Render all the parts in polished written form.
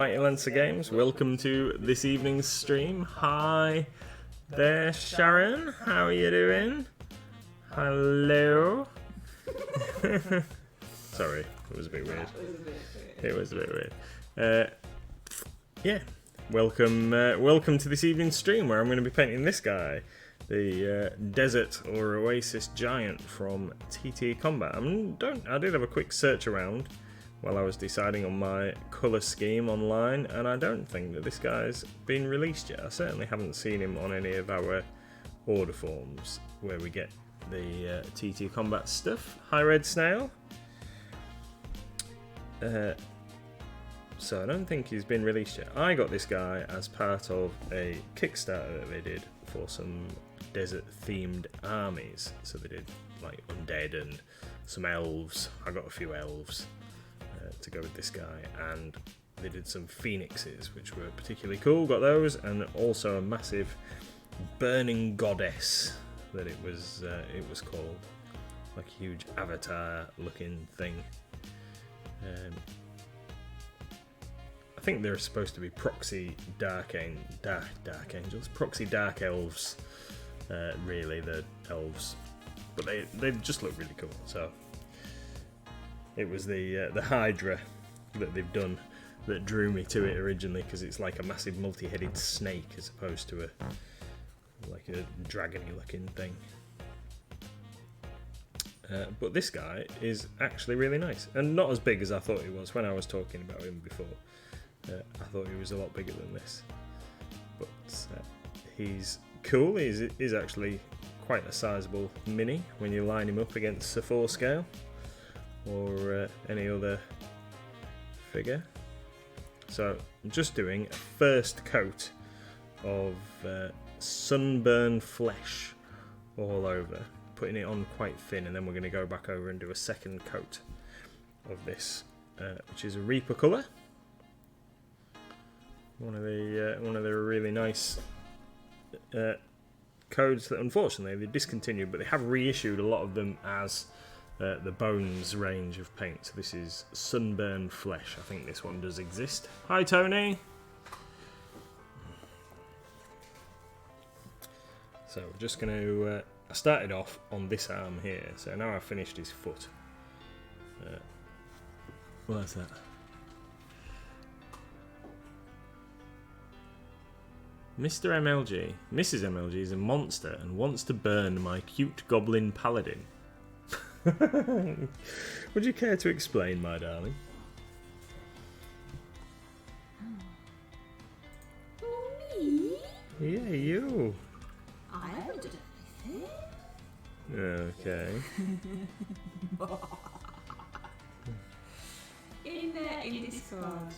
Mighty Lancer Games, welcome to this evening's stream. Hi there, Sharon. How are you doing? Hello. Sorry, it was a bit weird. It was a bit weird. Yeah, welcome to this evening's stream where I'm going to be painting this guy, the Desert or Oasis Giant from TT Combat. I did have a quick search around while I was deciding on my colour scheme online, and I don't think that this guy's been released yet. I certainly haven't seen him on any of our order forms where we get the TT Combat stuff. Hi Red Snail. So I don't think he's been released yet. I got this guy as part of a Kickstarter that they did for some desert themed armies. So they did like undead and some elves. I got a few elves to go with this guy, and they did some phoenixes which were particularly cool. Got those, and also a massive burning goddess that it was called, like a huge avatar looking thing. I think they're supposed to be proxy dark angels, proxy dark elves. Really, the elves, but they just look really cool. So it was the Hydra that they've done that drew me to it originally, because it's like a massive multi-headed snake as opposed to a dragony looking thing. But this guy is actually really nice and not as big as I thought he was when I was talking about him before. I thought he was a lot bigger than this, but he's cool. He's actually quite a sizable mini when you line him up against a 4 scale or any other figure. So I'm just doing a first coat of Sunburned Flesh all over, putting it on quite thin, and then we're going to go back over and do a second coat of this, which is a Reaper colour. One of the really nice codes that unfortunately they discontinued, but they have reissued a lot of them as the Bones range of paint. So this is Sunburned Flesh. I think this one does exist. Hi Tony. So we're just going to. I started off on this arm here, so now I've finished his foot. What's that? Mr. MLG, Mrs. MLG is a monster and wants to burn my cute goblin paladin. Would you care to explain, my darling? Me? Yeah, you. I haven't done anything. Okay. In Discord,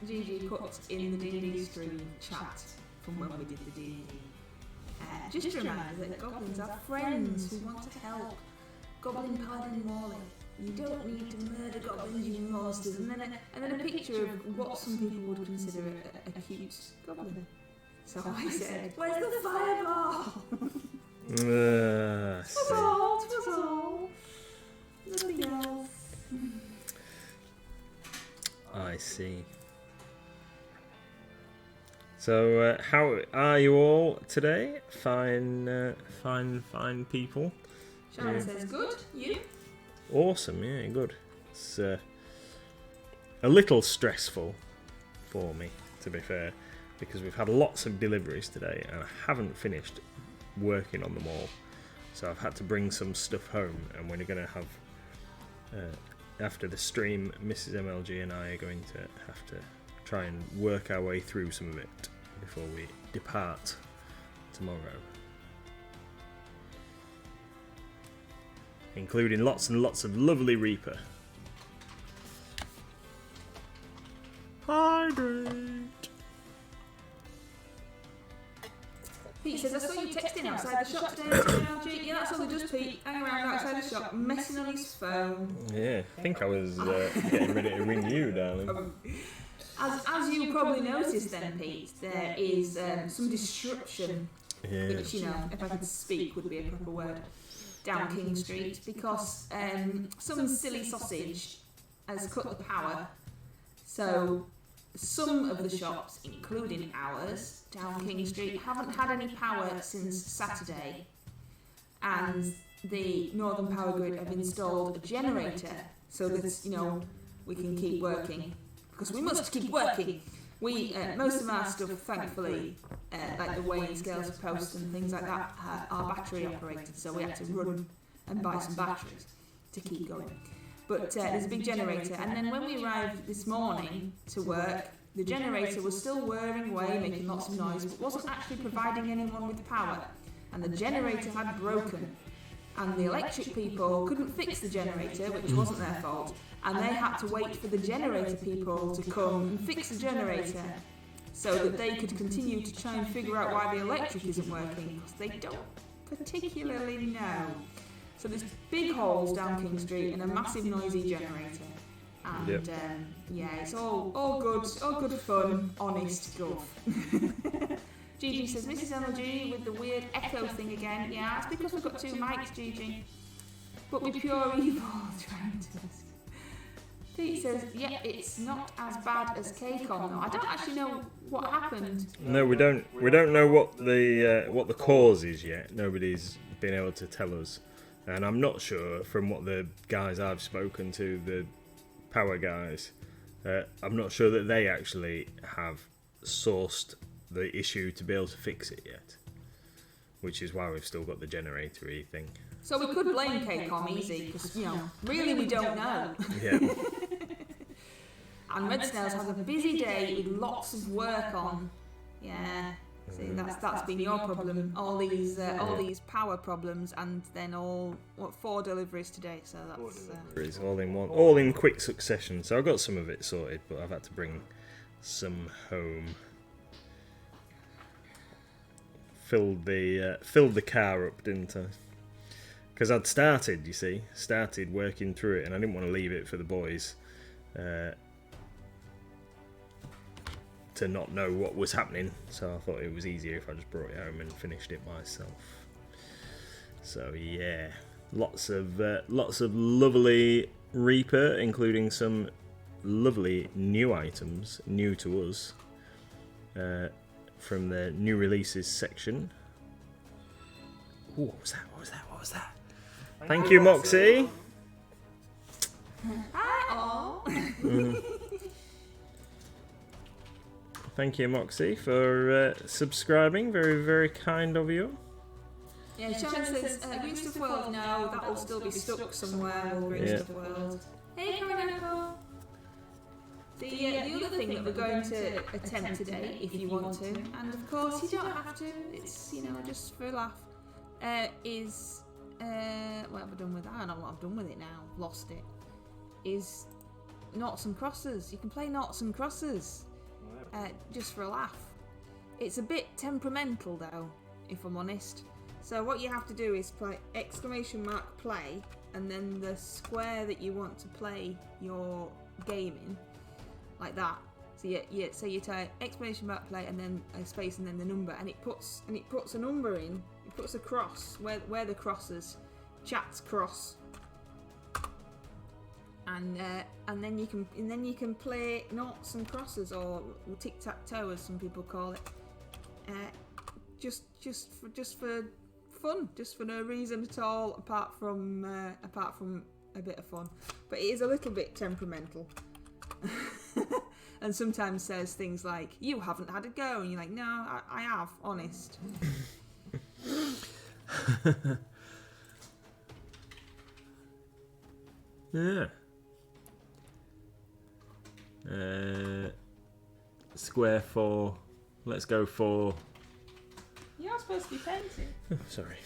Gigi put in the D&D stream chat from when we did the D&D. Just a reminder that goblins are friends who want to help Goblin Paladin Morley. You don't need to murder goblins, you monsters. And then a picture of what some people would consider a cute goblin. So I said, "Where's the fireball?" Twas all. Nothing else. I see. So, how are you all today? Fine people. Sharon says, "Good. You?" Awesome, yeah, good. It's a little stressful for me, to be fair, because we've had lots of deliveries today and I haven't finished working on them all. So I've had to bring some stuff home, and we're going to have, after the stream, Mrs. MLG and I are going to have to try and work our way through some of it before we depart tomorrow. Including lots and lots of lovely Reaper. Hydrate! Pete says, "I saw you texting outside the shop today, MLG." Yeah, that's all he does, Pete. Hang around outside the shop, messing on his phone. Yeah, I think I was getting ready to ring you, darling. As you probably noticed then, Pete, there is some disruption, which, you know, if I could speak would be a proper word, down King Street, because some silly sausage has cut the power So some of the shops, including ours, down King Street, haven't had any power since Saturday. And the Northern Power Grid have installed a generator so that, you know, we can keep working. Because we must keep working. We, most of our stuff, thankfully, like the weighing scales, posts and things like that, are battery operated, so we had to run and buy some batteries to keep going. But there's a big generator, and then when we arrived this morning to work, the generator was still whirring away, making lots of noise, but wasn't actually providing anyone with power. And the generator had broken. And the electric people couldn't fix the generator, which wasn't their fault, and they had to wait for the generator people to come and fix the generator so that they could continue to try and figure out why the electric isn't working, because they don't particularly know. So there's big holes down King Street and a massive noisy generator. And yeah, it's all good fun, honest guff. Gigi says, Mrs. MLG with the weird echo thing again. Yeah, it's because we've got two mics, Gigi. But with pure evil trying to us. Pete says, yeah, it's not as bad as KCON. No, I don't actually know what happened. No, we don't know what the cause is yet. Nobody's been able to tell us. And I'm not sure, from what the guys I've spoken to, the power guys, I'm not sure that they actually have sourced the issue to be able to fix it yet, which is why we've still got the generator-y thing. So we could blame KCOM easy, because, you know, really we don't know. Yeah. And Red Snails has a busy day with lots of work on. Yeah. See, that's been your problem. All these power problems, and then 4 deliveries today. So that's all in one, all in quick succession. So I got some of it sorted, but I've had to bring some home. Filled the car up, didn't I? Because I'd started working through it, and I didn't want to leave it for the boys to not know what was happening. So I thought it was easier if I just brought it home and finished it myself. So yeah, lots of lovely Reaper, including some lovely new items, new to us. From the new releases section. Ooh, what was that? Thank you, Moxie. Hi, all. Thank you, Moxie, for subscribing. Very, very kind of you. Yeah, Sean says, Green Stuff World, no, that'll still be stuck somewhere with Green Stuff World. Hey, Carnival. The other thing that we're going to attempt today, if you want to, and of course you don't have to, it's, you know, just for a laugh, is, what have I done with that? I don't know what I've done with it now, lost it, is Noughts and Crosses. You can play Noughts and Crosses, just for a laugh. It's a bit temperamental though, if I'm honest. So what you have to do is play !play, and then the square that you want to play your game in, like that. So so you type !play and then a space and then the number, and it puts a number in. It puts a cross where the crosses, chats cross, and then you can play Noughts and Crosses, or tic tac toe as some people call it. Just for fun, just for no reason at all, apart from a bit of fun. But it is a little bit temperamental. And sometimes says things like, you haven't had a go, and you're like, no, I have, honest. Yeah. Square 4. Let's go for... You're supposed to be painting. Oh, sorry.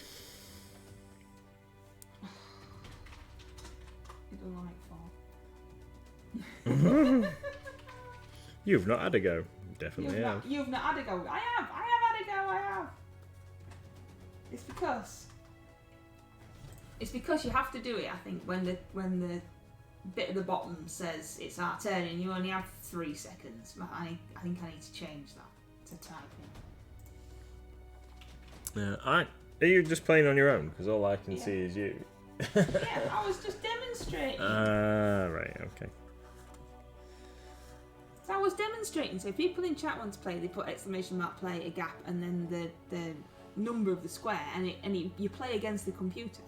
You've not had a go. Definitely have. You've not had a go. I have had a go. I have. It's because you have to do it, I think, when the bit at the bottom says it's our turn and you only have 3 seconds. I think I need to change that to typing. Are you just playing on your own? Because all I can see is you. Yeah, I was just demonstrating. Right, okay. was demonstrating. So if people in chat want to play, they put exclamation mark play, a gap, and then the number of the square, and you play against the computer.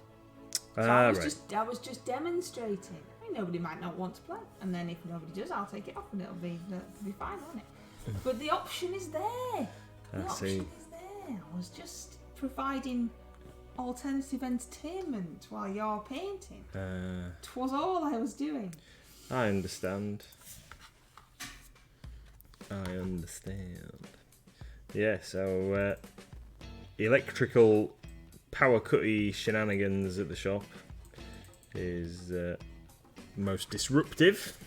So I was just demonstrating. I mean, nobody might not want to play, and then if nobody does, I'll take it off, and it'll be fine, won't it? But the option is there. The option is there. I was just providing alternative entertainment while you're painting. 'Twas all I was doing. I understand. Yeah, so electrical power cutty shenanigans at the shop is most disruptive.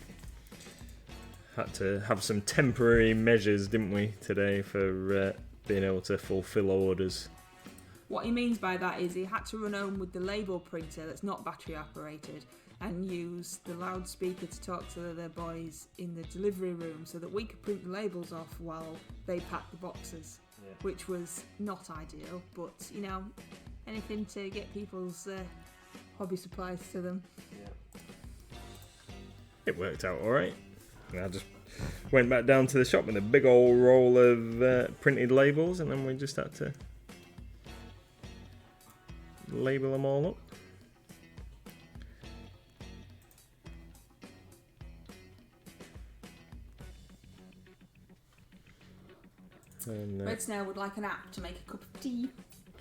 Had to have some temporary measures, didn't we, today for being able to fulfill orders. What he means by that is he had to run home with the label printer that's not battery operated and use the loudspeaker to talk to the boys in the delivery room so that we could print the labels off while they packed the boxes, which was not ideal, but, you know, anything to get people's hobby supplies to them. Yeah. It worked out alright. I just went back down to the shop with a big old roll of printed labels, and then we just had to label them all up. And, Red Snail would like an app to make a cup of tea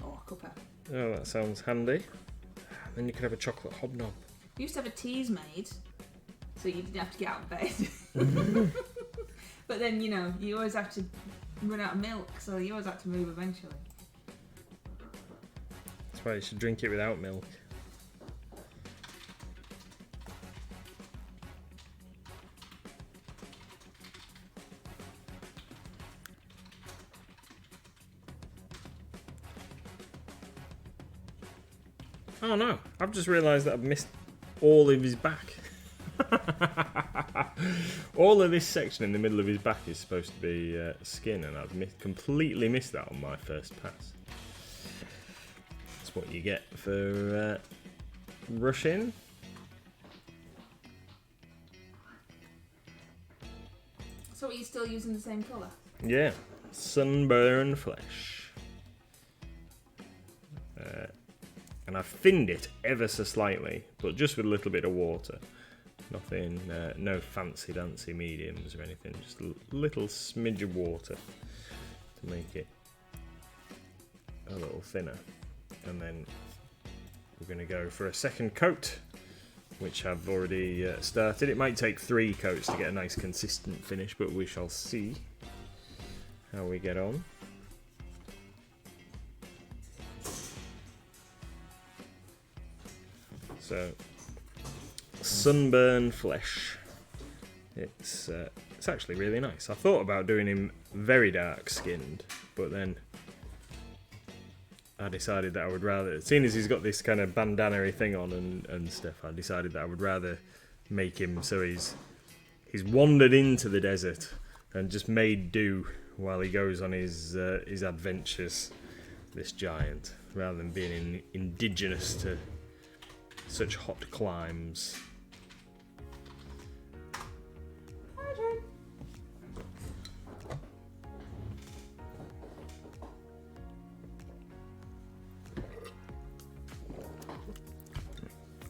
or a cuppa. Oh, that sounds handy. Then you could have a chocolate hobnob. We used to have a teas made, so you didn't have to get out of bed. But then, you know, you always have to run out of milk, so you always have to move eventually. That's why you should drink it without milk. Oh no, I've just realised that I've missed all of his back. All of this section in the middle of his back is supposed to be skin, and I've completely missed that on my first pass. That's what you get for rushing. So are you still using the same colour? Yeah, Sunburned Flesh. And I've thinned it ever so slightly, but just with a little bit of water. Nothing, no fancy dancy mediums or anything, just a little smidge of water to make it a little thinner. And then we're going to go for a second coat, which I've already started. It might take 3 coats to get a nice consistent finish, but we shall see how we get on. So, Sunburned Flesh. It's actually really nice. I thought about doing him very dark skinned, but then I decided that I would rather, seeing as he's got this kind of bandana-y thing on and stuff, I decided that I would rather make him so he's wandered into the desert and just made do while he goes on his adventures, this giant, rather than being indigenous to such hot climes.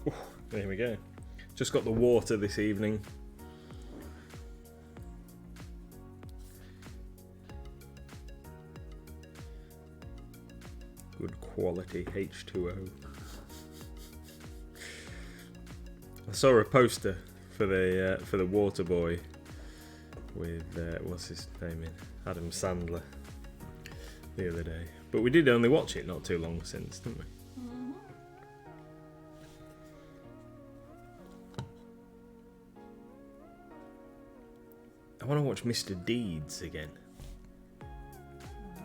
Ooh, there we go. Just got the water this evening. Good quality H2O. I saw a poster for the Water Boy with what's his name in Adam Sandler the other day, but we did only watch it not too long since, didn't we? Mm-hmm. I want to watch Mr. Deeds again.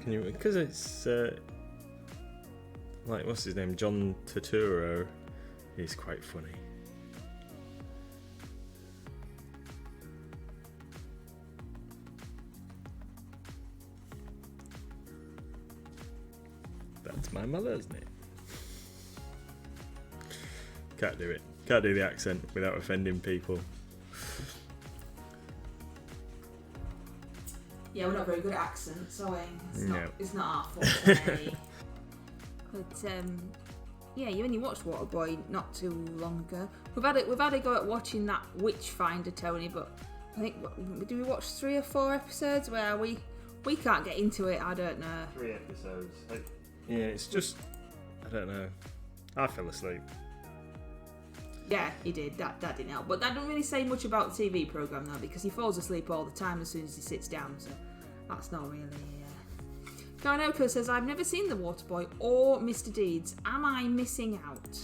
Can you? Because it's like, what's his name? John Turturro. He's quite funny. That's my mother, isn't it? Can't do it. Can't do the accent without offending people. Yeah, we're not very good at accents, are we? No. It's not our fault. But yeah, you only watched Waterboy not too long ago. We've had a go at watching that Witchfinder, Tony, but I think do we watch 3 or 4 episodes where we can't get into it? I don't know. 3 episodes. Yeah, it's just I don't know. I fell asleep. Yeah, he did. That didn't help. But that doesn't really say much about the TV programme though, because he falls asleep all the time as soon as he sits down. So that's not really. Garnoko says, I've never seen The Waterboy or Mr. Deeds. Am I missing out?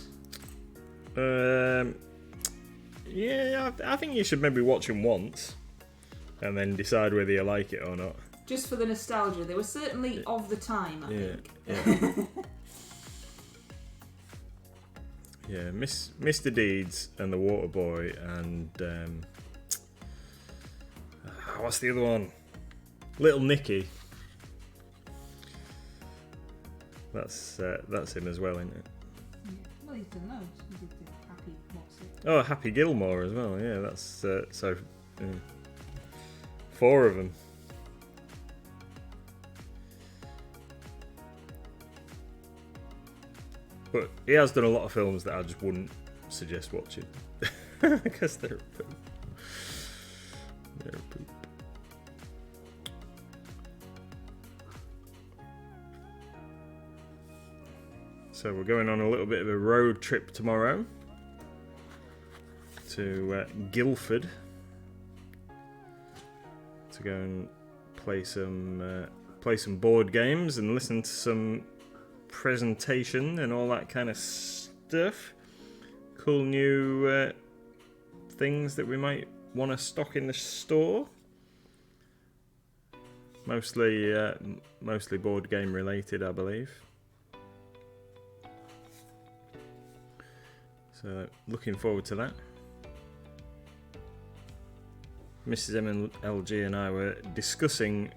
Yeah, I think you should maybe watch them once and then decide whether you like it or not. Just for the nostalgia. They were certainly of the time, I think. Yeah. Yeah, Mr. Deeds and The Waterboy and what's the other one? Little Nicky. That's him as well, isn't it? Yeah. Well, he's done loads. He did the Happy What's It? Oh, Happy Gilmore as well. Yeah, that's so 4 of them. But he has done a lot of films that I just wouldn't suggest watching because they're a poop. They're a poop. So we're going on a little bit of a road trip tomorrow to Guildford to go and play some board games and listen to some presentation and all that kind of stuff. Cool new things that we might want to stock in the store. Mostly board game related, I believe. So looking forward to that. Mrs. MLG and I were discussing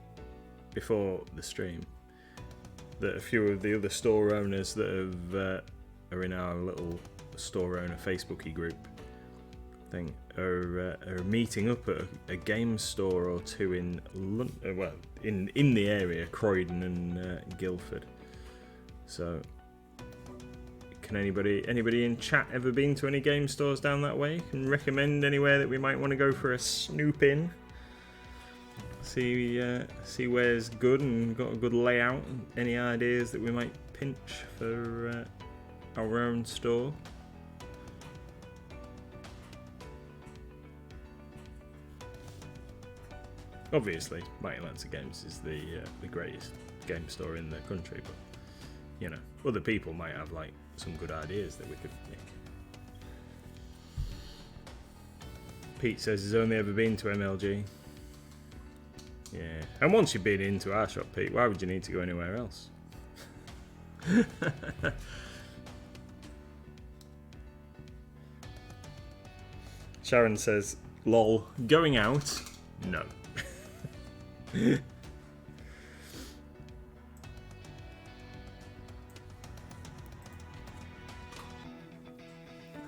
before the stream that a few of the other store owners that are in our little store owner Facebooky group thing are meeting up at a game store or two in in the area, Croydon and Guildford. So can anybody in chat ever been to any game stores down that way? Can recommend anywhere that we might want to go for a snoop in? See where's good and got a good layout. Any ideas that we might pinch for our own store? Obviously, Mighty Lancer Games is the greatest game store in the country, but you know, other people might have like some good ideas that we could make. Pete says he's only ever been to MLG. Yeah, and once you've been into our shop, Pete, why would you need to go anywhere else? Sharon says, lol, going out? No.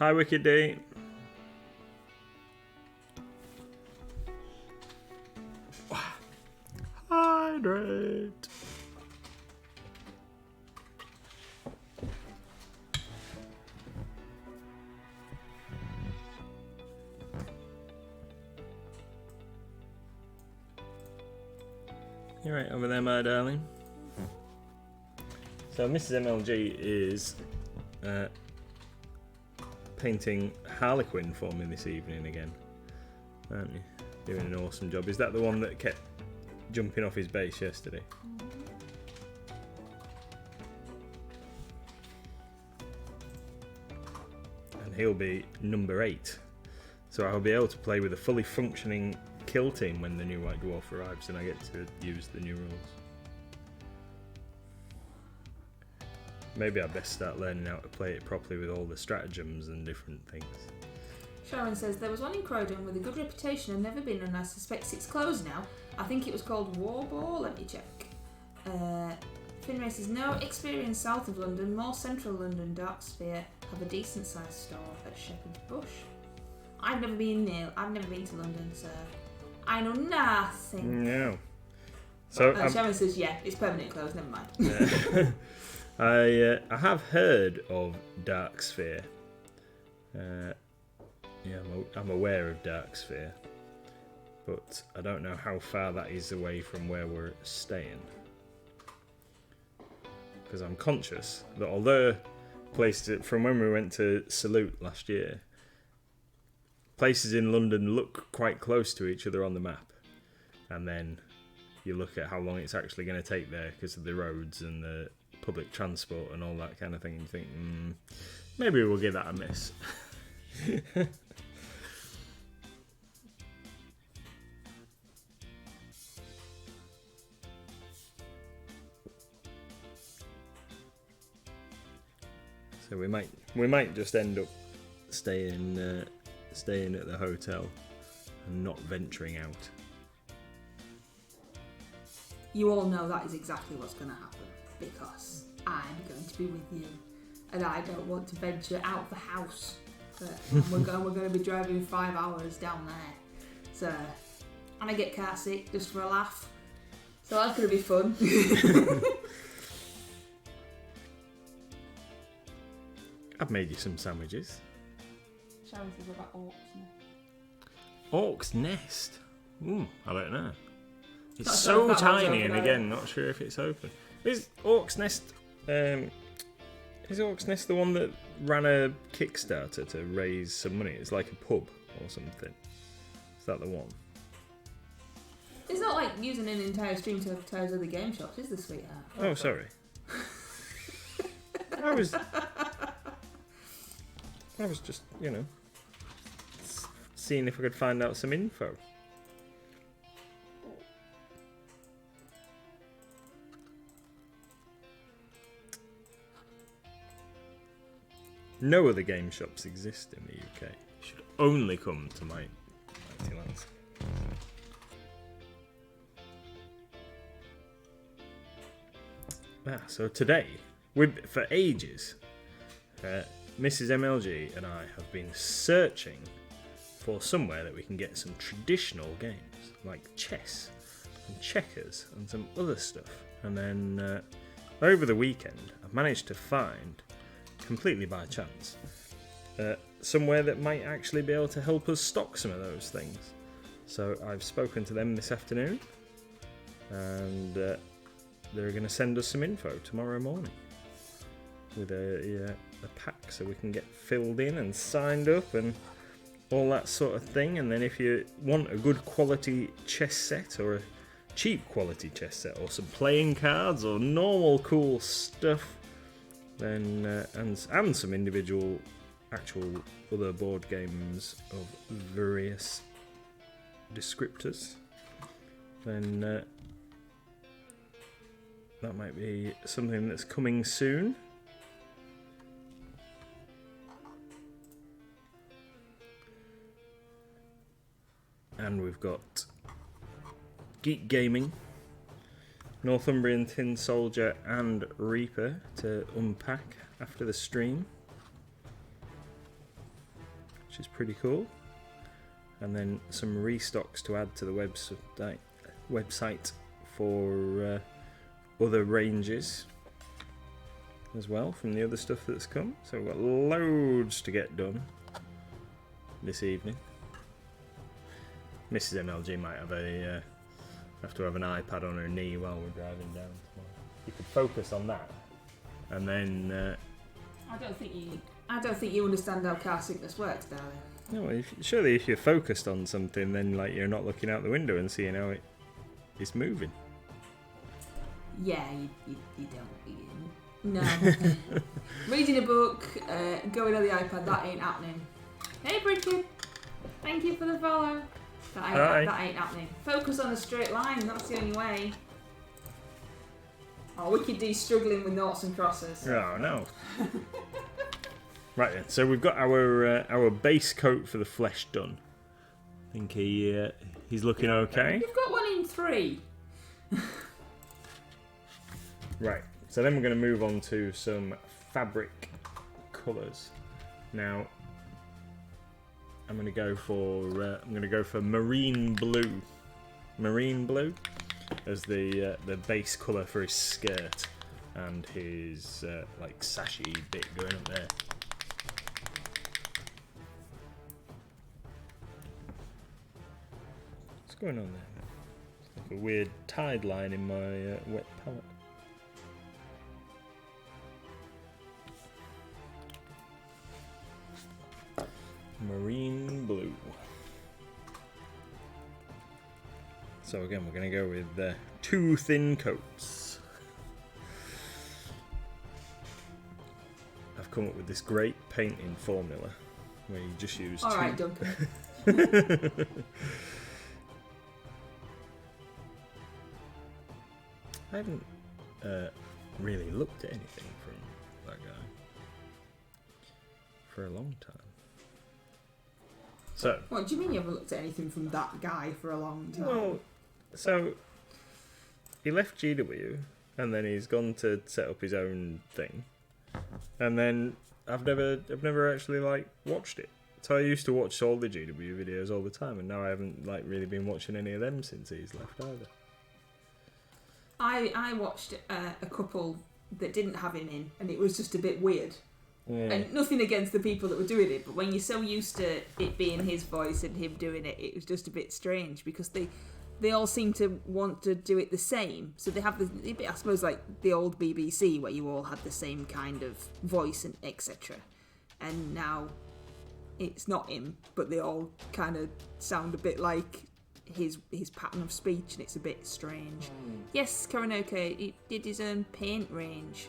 Hi, Wicked D. Hydrate. You right over there, my darling? So Mrs. MLG is painting Harlequin for me this evening again, aren't you? Doing an awesome job. Is that the one that kept jumping off his base yesterday? And he'll be number 8, so I'll be able to play with a fully functioning kill team when the new White Dwarf arrives and I get to use the new rules. Maybe I'd best start learning how to play it properly with all the stratagems and different things. Sharon says, there was one in Croydon with a good reputation and never been, and I suspect it's closed now. I think it was called Warball. Let me check. Finray says, no experience south of London, more central London, Darksphere have a decent sized store at Shepherd's Bush. I've never been to London, so I know nothing. No. So Sharon says, yeah, it's permanent closed, never mind. I have heard of Dark Sphere. I'm aware of Dark Sphere, but I don't know how far that is away from where we're staying. Because I'm conscious that although places from when we went to Salute last year, places in London look quite close to each other on the map, and then you look at how long it's actually going to take there because of the roads and the public transport and all that kind of thing, and you think, maybe we'll give that a miss. So we might just end up staying at the hotel and not venturing out. You all know that is exactly what's going to happen, because I'm going to be with you, and I don't want to venture out the house. We're going to be driving 5 hours down there, so, and I get car sick just for a laugh, so that's going to be fun. I've made you some sandwiches. Sharon says about Orc's Nest. Orc's Nest? I don't know. It's Not so sure if that one's tiny, open and again, not sure if it's open. Is Orc's Nest the one that ran a Kickstarter to raise some money? It's like a pub or something. Is that the one? It's not like using an entire stream to advertise other game shops, is the sweetheart? Oh, sorry. I was just, seeing if I could find out some info. No other game shops exist in the UK. You should only come to my mighty lands. So today, for ages, Mrs. MLG and I have been searching for somewhere that we can get some traditional games, like chess and checkers and some other stuff. And then over the weekend, I've managed to find, completely by chance, somewhere that might actually be able to help us stock some of those things. So I've spoken to them this afternoon, and they're going to send us some info tomorrow morning with a pack, so we can get filled in and signed up and all that sort of thing. And then if you want a good quality chess set or a cheap quality chess set or some playing cards or normal cool stuff, then and some individual actual other board games of various descriptors, then that might be something that's coming soon. And we've got Geek Gaming, Northumbrian Tin Soldier and Reaper to unpack after the stream, which is pretty cool. And then some restocks to add to the website for other ranges as well from the other stuff that's come. So we've got loads to get done this evening. Mrs. MLG might have to have an iPad on her knee while we're driving down tomorrow. You could focus on that, and then. I don't think you understand how car sickness works, darling. No, surely if you're focused on something, then like you're not looking out the window and seeing how it's moving. Yeah, you don't. No. Reading a book, going on the iPad, that ain't happening. Hey, Bridget. Thank you for the follow. That ain't happening. Focus on a straight line, that's the only way. Oh, Wicked D's struggling with noughts and crosses. Oh, no. Right then, so we've got our base coat for the flesh done. I think he's looking okay. You've got one in 3. Right, so then we're going to move on to some fabric colours. Now, I'm going to go for marine blue. Marine blue. as the base colour for his skirt and his like sashy bit going up there. What's going on there? It's like a weird tide line in my wet palette. Marine blue. So again, we're going to go with 2 thin coats. I've come up with this great painting formula where you just use Alright, two. Duncan. I haven't really looked at anything from that guy for a long time. So, What do you mean you haven't looked at anything from that guy for a long time? well, so he left GW and then he's gone to set up his own thing, and then I've never actually like watched it. So I used to watch all the GW videos all the time, and now I haven't like really been watching any of them since he's left either. I watched a couple that didn't have him in, and it was just a bit weird. Yeah. And nothing against the people that were doing it, but when you're so used to it being his voice and him doing it, it was just a bit strange because they all seem to want to do it the same. So they have the, I suppose, like the old BBC where you all had the same kind of voice and etc. And now it's not him, but they all kind of sound a bit like his pattern of speech, and it's a bit strange. Yes, Karanoke, he did his own paint range,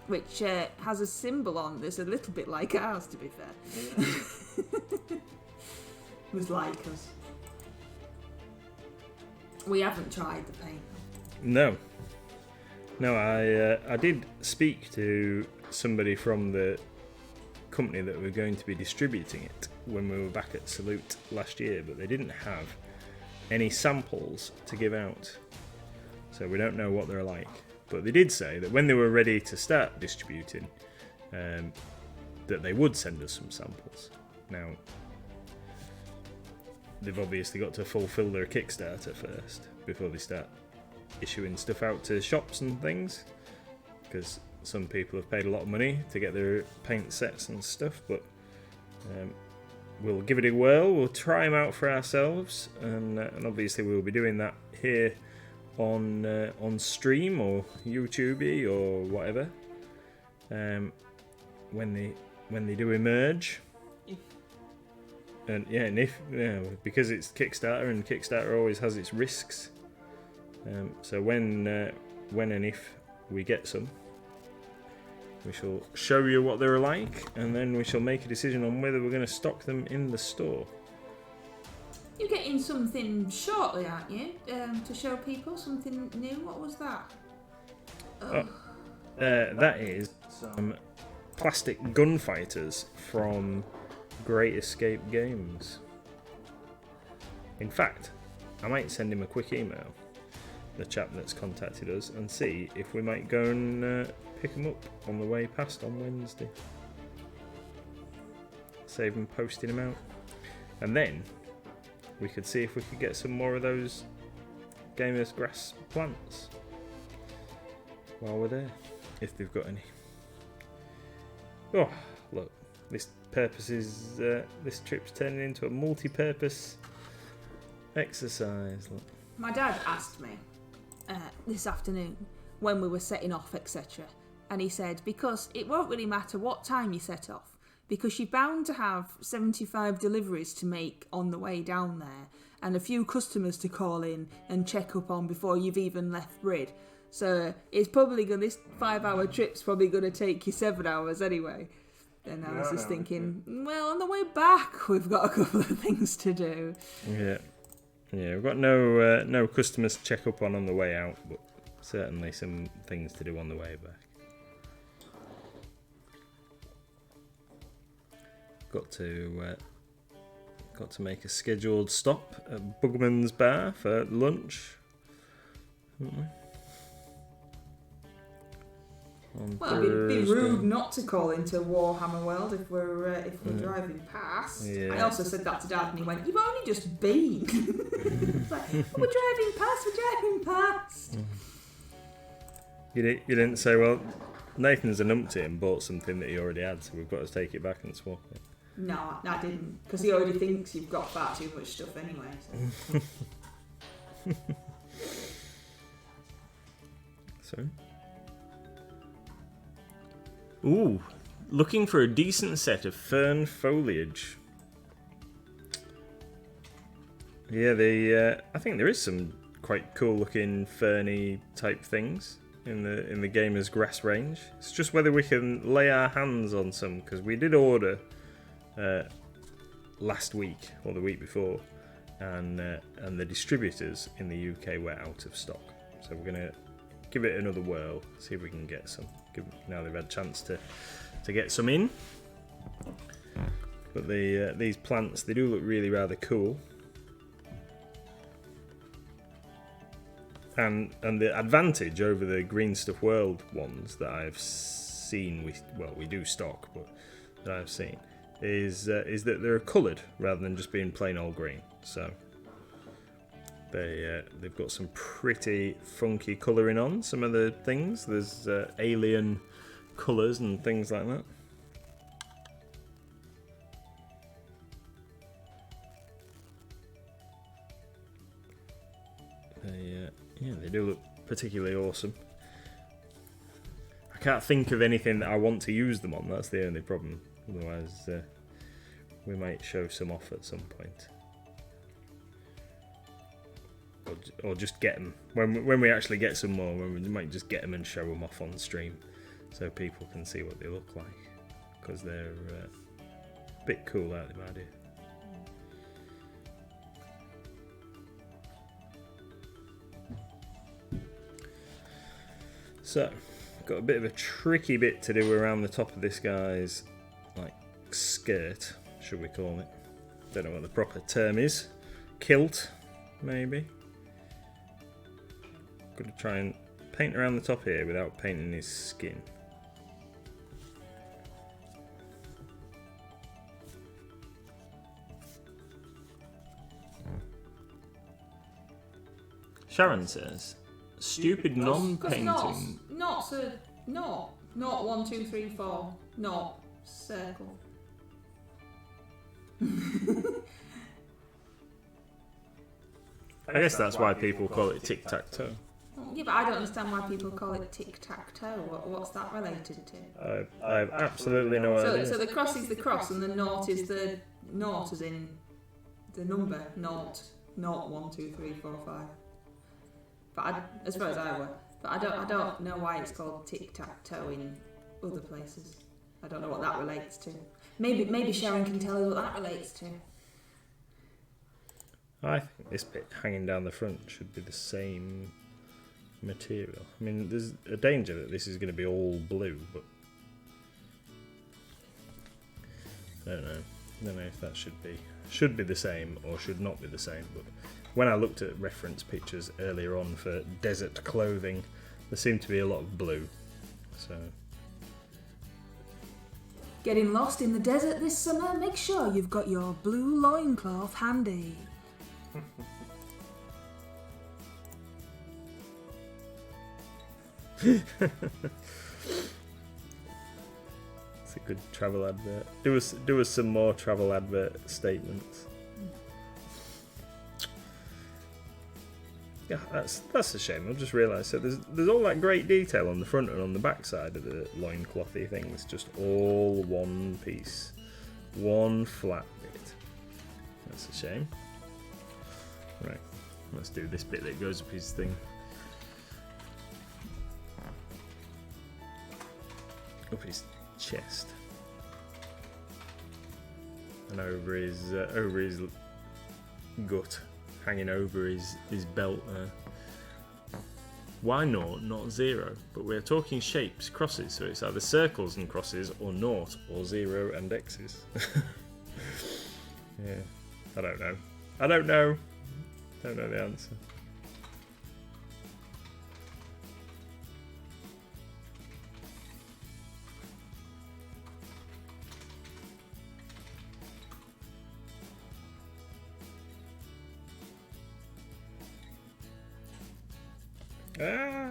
which has a symbol on that's a little bit like ours, to be fair. It was like us. We haven't tried the paint. No, I did speak to somebody from the company that were going to be distributing it when we were back at Salute last year, but they didn't have any samples to give out, so we don't know what they're like. But they did say that when they were ready to start distributing, that they would send us some samples. Now, they've obviously got to fulfill their Kickstarter first before they start issuing stuff out to shops and things, because some people have paid a lot of money to get their paint sets and stuff. But we'll give it a whirl. We'll try them out for ourselves, and obviously we'll be doing that here on stream or YouTube or whatever when they do emerge. And if because it's Kickstarter, and Kickstarter always has its risks. So when and if we get some, we shall show you what they're like, and then we shall make a decision on whether we're going to stock them in the store. You're getting something shortly, aren't you? To show people something new. What was that? That is some plastic gunfighters from Great Escape Games. In fact, I might send him a quick email, the chap that's contacted us, and see if we might go and pick him up on the way past on Wednesday. Save him posting him out. And then we could see if we could get some more of those Gamers Grass plants while we're there, if they've got any. Oh, look, this trip's turning into a multi-purpose exercise. Look. My dad asked me this afternoon when we were setting off, etc. And he said, because it won't really matter what time you set off, because you're bound to have 75 deliveries to make on the way down there, and a few customers to call in and check up on before you've even left Brid. So it's probably this 5-hour trip's probably going to take you 7 hours anyway. And I was just thinking, well, on the way back, we've got a couple of things to do. Yeah, we've got no customers to check up on the way out, but certainly some things to do on the way back. Got to make a scheduled stop at Bugman's Bar for lunch, haven't we? Well, it'd be rude not to call into Warhammer World if we're driving past. Yeah. I also said that to Dad, and he went, "You've only just been." It's like, we're driving past. You didn't say, well, Nathan's a numpty and bought something that he already had, so we've got to take it back and swap it. No, I didn't, because he already thinks you've got far too much stuff anyway. So. Ooh, looking for a decent set of fern foliage. Yeah, I think there is some quite cool looking ferny type things in the gamer's grass range. It's just whether we can lay our hands on some, because we did order last week or the week before, and the distributors in the UK were out of stock. So we're gonna give it another whirl, see if we can get some. Now they've had a chance to get some in. But these plants, they do look really rather cool. And the advantage over the Green Stuff World ones that I've seen, we do stock, but that I've seen, is that they're coloured rather than just being plain old green. So they've got some pretty funky colouring on some of the things. There's alien colours and things like that. They do look particularly awesome. I can't think of anything that I want to use them on, that's the only problem. Otherwise, we might show some off at some point. Or just get them. When we actually get some more, we might just get them and show them off on stream, so people can see what they look like. Because they're a bit cool out of my idea. So, got a bit of a tricky bit to do around the top of this guy's skirt, should we call it? Don't know what the proper term is. Kilt, maybe. Got to try and paint around the top here without painting his skin. Sharon says, stupid non-painting. Not 1, 2, 3, 4. Not circle. I guess that's why people call it tic-tac-toe. Yeah, but I don't understand why people call it tic-tac-toe. What's that related to? I have absolutely no idea. So the cross is the cross, and the naught is the naught, as in the number naught. Not 1, 2, 3, 4, 5. But as far as I were. But I don't know why it's called tic-tac-toe in other places. I don't know what that relates to. Maybe Sharon can tell us what that relates to. I think this bit hanging down the front should be the same material. I mean, there's a danger that this is going to be all blue, but I don't know if that should be the same or should not be the same. But when I looked at reference pictures earlier on for desert clothing, there seemed to be a lot of blue. So, getting lost in the desert this summer? Make sure you've got your blue loincloth handy. It's a good travel advert. Do us some more travel advert statements. Yeah, that's a shame. I've just realised. So there's all that great detail on the front and on the back side of the loinclothy thing. It's just all one piece, one flat bit. That's a shame. Right, let's do this bit that goes up his thing. Up his chest and over his gut, hanging over his belt there. Why naught, not 0? But we're talking shapes, crosses, so it's either circles and crosses, or naught, or 0 and X's. Yeah, I don't know. Don't know the answer. Ah!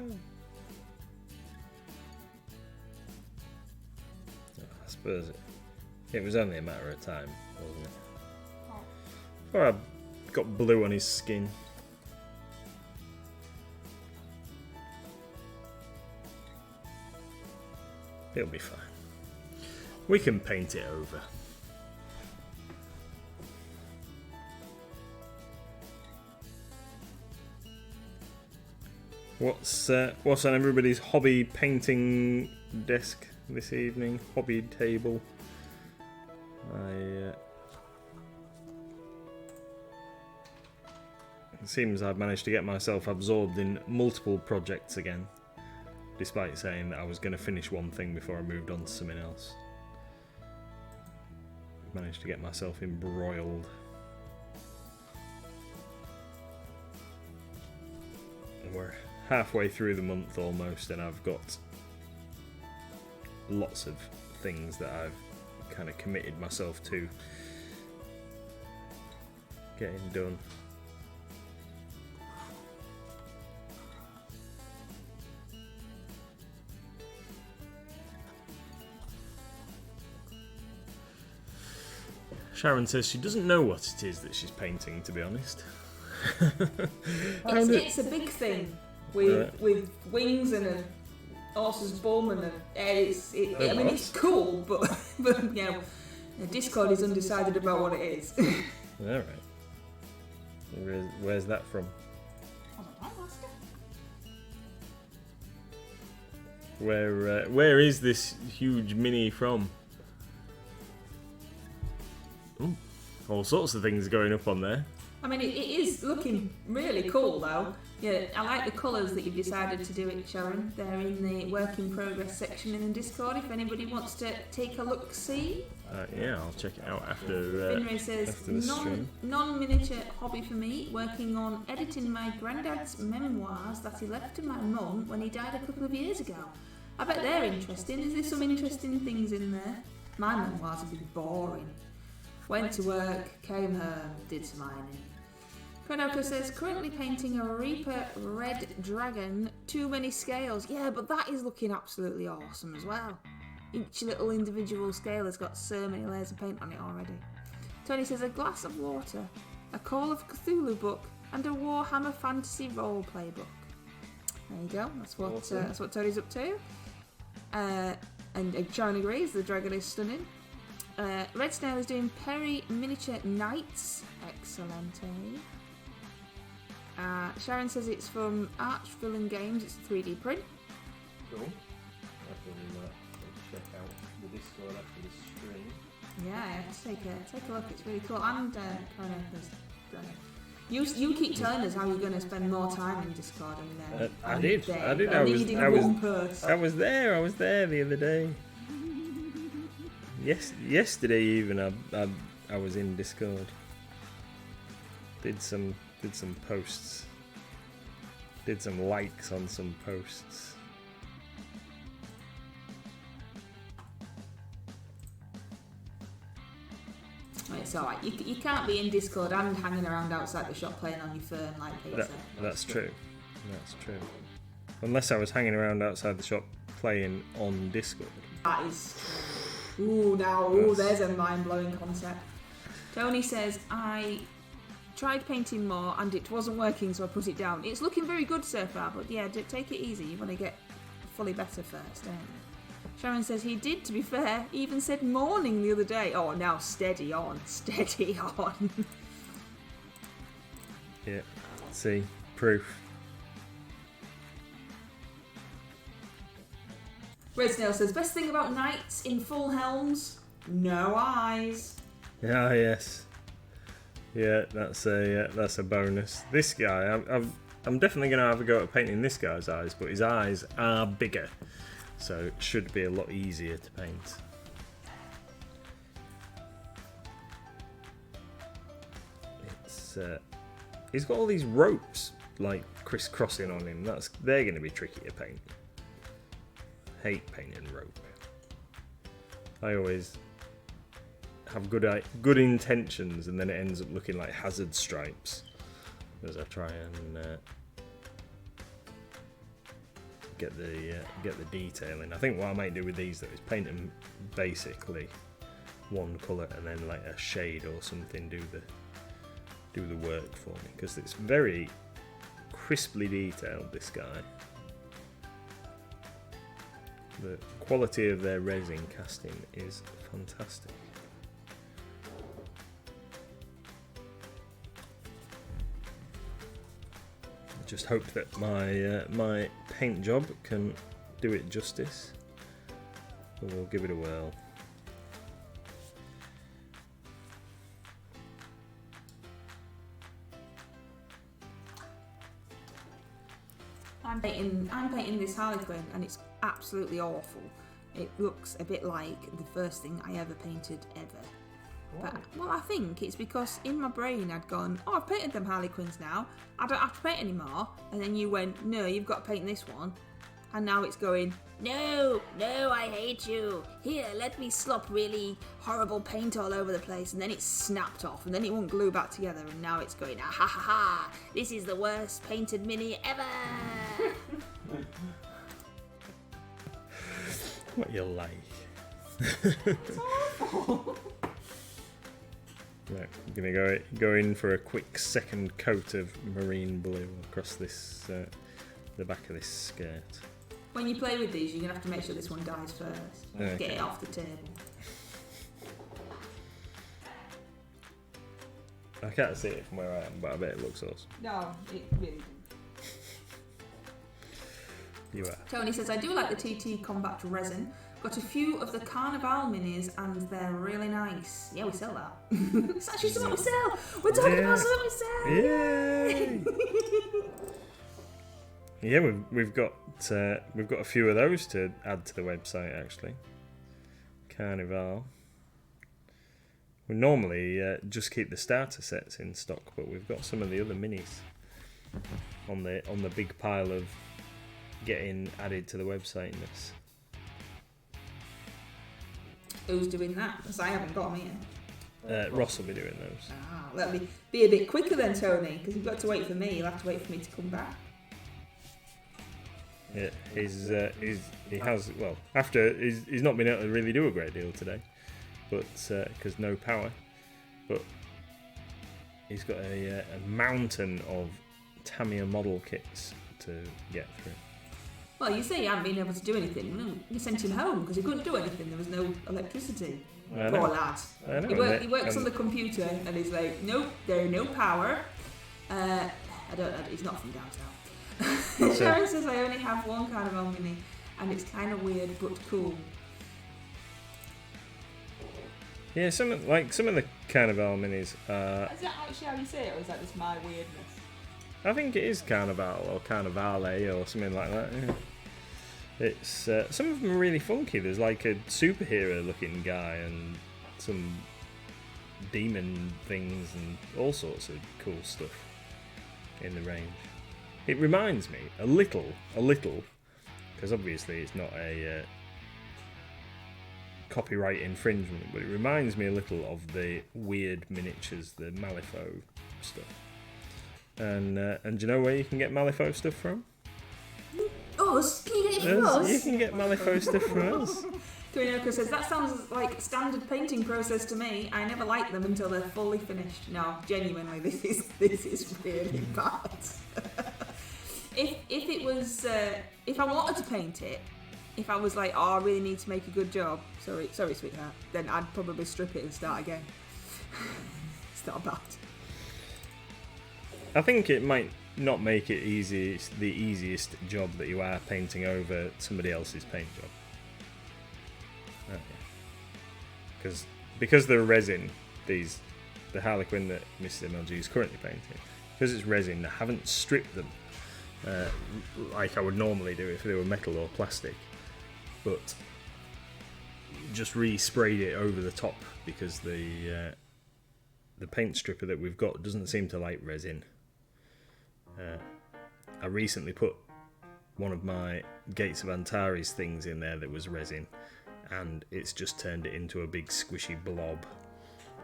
I suppose it was only a matter of time, wasn't it? Before I got blue on his skin. It'll be fine. We can paint it over. What's on everybody's hobby painting desk this evening? Hobby table. It seems I've managed to get myself absorbed in multiple projects again, despite saying that I was going to finish one thing before I moved on to something else. Managed to get myself embroiled. We're halfway through the month almost, and I've got lots of things that I've kind of committed myself to getting done. Sharon says she doesn't know what it is that she's painting, to be honest. It's a big thing with wings and a horse's bum and it's cool, but you know, Discord is undecided about what it is. All right. Where's that from? Where is this huge mini from? Ooh, all sorts of things going up on there. I mean, it is looking really cool though. Yeah, I like the colours that you've decided to do it, Sharon. They're in the work in progress section in the Discord if anybody wants to take a look see. Yeah, I'll check it out after. Finray says, after the stream. non-miniature hobby for me, working on editing my granddad's memoirs that he left to my mum when he died a couple of years ago. I bet they're interesting. Is there some interesting things in there? My memoirs have been boring. Went to work, came home, did some ironing. Krenoka says, currently painting a Reaper Red Dragon, too many scales. Yeah, but that is looking absolutely awesome as well. Each little individual scale has got so many layers of paint on it already. Tony says, a glass of water, a Call of Cthulhu book, and a Warhammer Fantasy roleplay book. There you go, that's what Tony's up to. And Sharon agrees, the dragon is stunning. Red Snail is doing Perry Miniature Knights. Excellent. Sharon says it's from Arch Villain Games. It's a 3D print. Cool. I can check out the Discord after the stream. Yeah, take a look. It's really cool. And you keep telling us how you're going to spend more time in Discord. I did. I was there the other day. Yesterday even I was in Discord. Did some posts. Did some likes on some posts. It's alright. You can't be in Discord and hanging around outside the shop playing on your phone like Peter. That's true. That's true. Unless I was hanging around outside the shop playing on Discord. That is true. There's a mind-blowing concept. Tony says, I tried painting more and it wasn't working, so I put it down. It's looking very good so far, but yeah, take it easy. You want to get fully better first, don't you? Sharon says he did, to be fair. He even said morning the other day. Oh, now steady on. Yeah, see, proof. Red Snail says, best thing about knights in full helms, no eyes. Ah, yes. Yeah, that's a bonus. This guy, I'm definitely going to have a go at painting this guy's eyes, but his eyes are bigger, so it should be a lot easier to paint. He's got all these ropes like crisscrossing on him. They're going to be tricky to paint. Hate painting rope. I always have good intentions and then it ends up looking like hazard stripes as I try and get the detail in. I think what I might do with these though is paint them basically one colour and then like a shade or something do the work for me, because it's very crisply detailed, this guy. The quality of their resin casting is fantastic. I just hope that my paint job can do it justice. But we'll give it a whirl. I'm painting this Harlequin and it's absolutely awful. It looks a bit like the first thing I ever painted ever. But, well, I think it's because in my brain I'd gone, oh, I've painted them Harlequins now, I don't have to paint anymore. And then you went, no, you've got to paint this one. And now it's going, no, I hate you. Here, let me slop really horrible paint all over the place. And then it snapped off and then it won't glue back together. And now it's going, ah, ha ha ha, this is the worst painted mini ever. What you like. It's awful. Right, I'm gonna go in for a quick second coat of marine blue across this the back of this skirt. When you play with these, you're going to have to make sure this one dies first. Okay. Get it off the table. I can't see it from where I am, but I bet it looks awesome. No, it really doesn't. You are. Tony says, I do like the TT Combat Resin. Got a few of the Carnival minis and they're really nice. Yeah, we sell that. It's actually something we sell. We're talking about something we sell. Yay! Yeah, we've got a few of those to add to the website actually. Carnival. We normally just keep the starter sets in stock, but we've got some of the other minis on the big pile of getting added to the website in this. Who's doing that? Because I haven't got them here. Ross will be doing those. Ah, let me be a bit quicker then, Tony, because you've got to wait for me. You'll have to wait for me to come back. Yeah, he has, well, after he's not been able to really do a great deal today, but because no power, but he's got a mountain of Tamiya model kits to get through. Well, you say you haven't been able to do anything. No, you sent him home because he couldn't do anything. There was no electricity. Poor lad. I know, He works on the computer and he's like, nope, there are no power. I don't know. He's not from downtown. Sharon says I only have one Carnival mini and it's kind of weird but cool. Yeah, some of the Carnival minis. Is that actually how you say it, or is that just my weirdness? I think it is Carnival or Carnivale or something like that. Yeah. It's some of them are really funky. There's like a superhero-looking guy and some demon things and all sorts of cool stuff in the range. It reminds me a little, because obviously it's not a copyright infringement, but it reminds me a little of the weird miniatures, the Malifaux stuff. And do you know where you can get Malifaux stuff from? Us? Can you get it from us? You can get Malifaux stuff from us. Toyinoko says, that sounds like standard painting process to me. I never like them until they're fully finished. No, genuinely, this is really bad. If it was, if I wanted to paint it, if I was like, oh, I really need to make a good job, sorry sweetheart, then I'd probably strip it and start again. It's not bad. I think it might not make it the easiest job that you are painting over somebody else's paint job. Because they're resin, the Harlequin that Mrs. MLG is currently painting, because it's resin, I haven't stripped them like I would normally do if they were metal or plastic, but just re-sprayed it over the top because the paint stripper that we've got doesn't seem to like resin. I recently put one of my Gates of Antares things in there that was resin, and it's just turned it into a big squishy blob.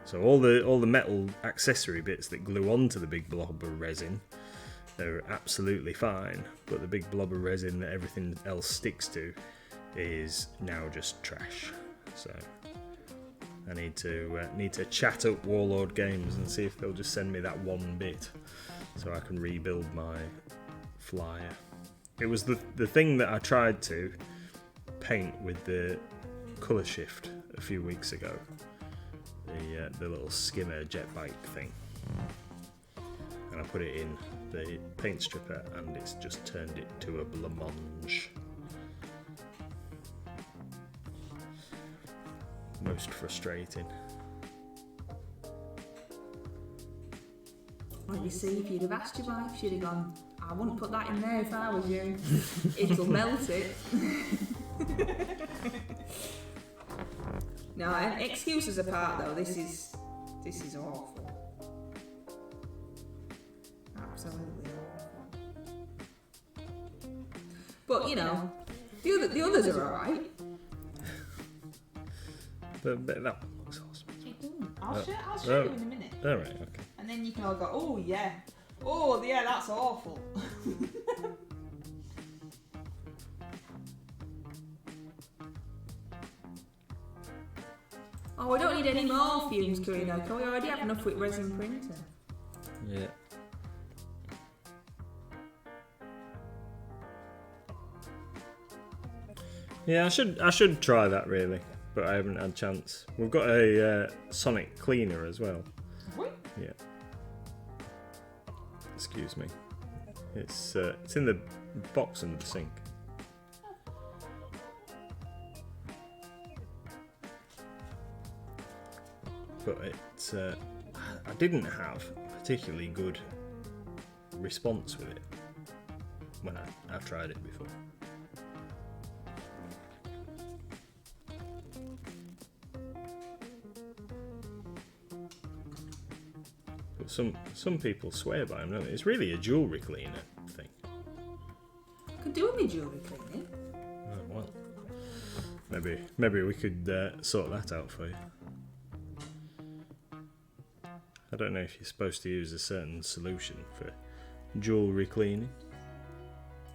So all the metal accessory bits that glue onto the big blob of resin they're absolutely fine, but the big blob of resin that everything else sticks to is now just trash. So I need to chat up Warlord Games and see if they'll just send me that one bit so I can rebuild my flyer. It was the thing that I tried to paint with the colour shift a few weeks ago, the little skimmer jet bike thing, and I put it in the paint stripper and it's just turned it to a blancmange. Most frustrating. Well, you see, if you'd have asked your wife, she'd have gone, I wouldn't put that in there if I was you. It'll melt it. No, and excuses apart though, this is awful. Absolutely awful. But you know, the others are alright. But that one looks awesome. It doesn't. I'll show you in a minute. Alright, okay. And then you can all go, oh yeah, that's awful. Oh, we don't need any more fumes, Karina. We already have enough with resin printer. Yeah. Yeah, I should try that really, but I haven't had a chance. We've got a sonic cleaner as well. What? Yeah. Excuse me. It's in the box under the sink. But I didn't have particularly good response with it when I've tried it before. But some people swear by them, don't they? It's really a jewellery cleaner thing. Could do with me jewellery cleaning. Oh, well, maybe we could sort that out for you. I don't know if you're supposed to use a certain solution for jewellery cleaning.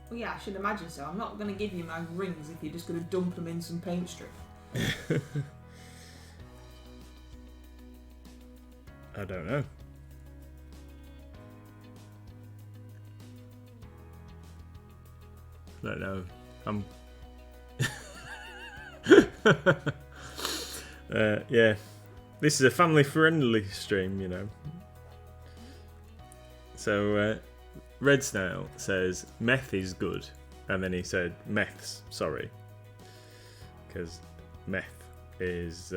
Well, yeah, I should imagine so. I'm not going to give you my rings if you're just going to dump them in some paint strip. I don't know. I don't know. Yeah. This is a family-friendly stream, you know. So, Red Snail says, meth is good. And then he said, meths, sorry. Because meth is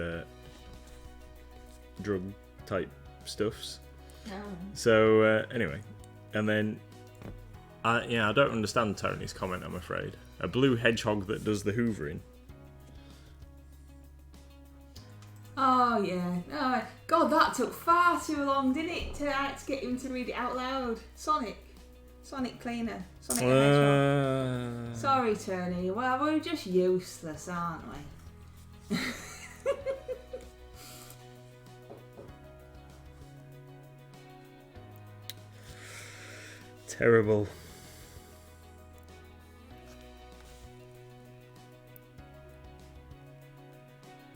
drug-type stuffs. Oh. So, anyway. And then, I don't understand Tony's comment, I'm afraid. A blue hedgehog that does the hoovering. Oh, yeah. Oh, God, that took far too long, didn't it, to get him to read it out loud? Sonic Cleaner. Sonic the Hedgehog. Sorry, Tony. Well, we're just useless, aren't we? Terrible.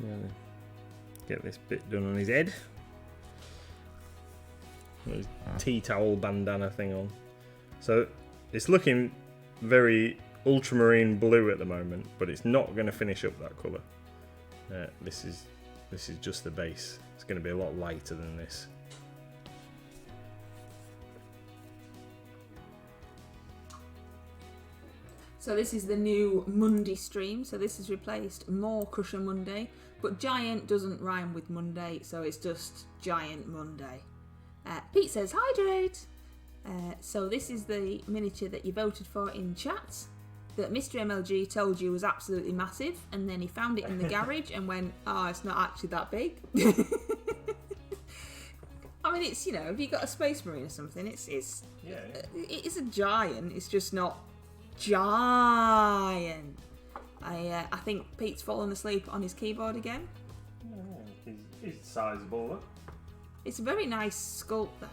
Yeah. Get this bit done on his head. Got his tea towel bandana thing on. So it's looking very ultramarine blue at the moment, but it's not going to finish up that colour. This is just the base. It's going to be a lot lighter than this. So this is the new Monday stream. So this has replaced More Crusher Monday. But Giant doesn't rhyme with Monday, so it's just Giant Monday. Pete says, hydrate! So this is the miniature that you voted for in chat, that Mr. MLG told you was absolutely massive, and then he found it in the garage and went, oh, it's not actually that big. I mean, it's, you know, if you've got a Space Marine or something, it's it is a giant, it's just not giant. I think Pete's fallen asleep on his keyboard again. He's sizable, though. It's a very nice sculpt, though.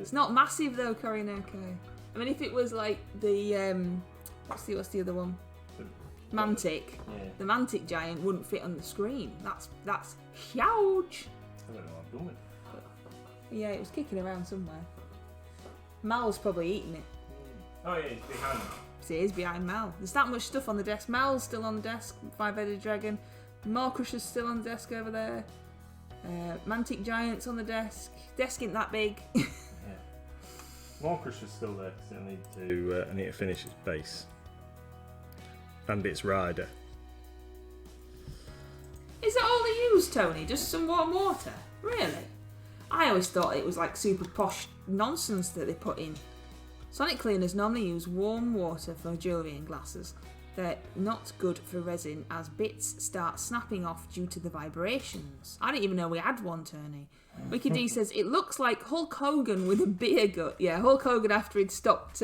It's not massive though, Korinoke. I mean, if it was like the what's the other one? Mantic. Yeah. The Mantic giant wouldn't fit on the screen. That's huge. I don't know what I'm doing. Yeah, it was kicking around somewhere. Mal's probably eating it. Oh yeah, it's behind me. It is behind Mal. There's that much stuff on the desk. Mal's still on the desk. Five-headed dragon. Maulcrusher's still on the desk over there. Mantic giant's on the desk. Desk ain't that big. Yeah. Maulcrusher's still there because I need to finish its base. And its rider. Is that all they use, Tony? Just some warm water? Really? I always thought it was like super posh nonsense that they put in. Sonic cleaners normally use warm water for jewellery and glasses. They're not good for resin as bits start snapping off due to the vibrations. I didn't even know we had one, Tony. Wiki D says, it looks like Hulk Hogan with a beer gut. Yeah, Hulk Hogan after he'd stopped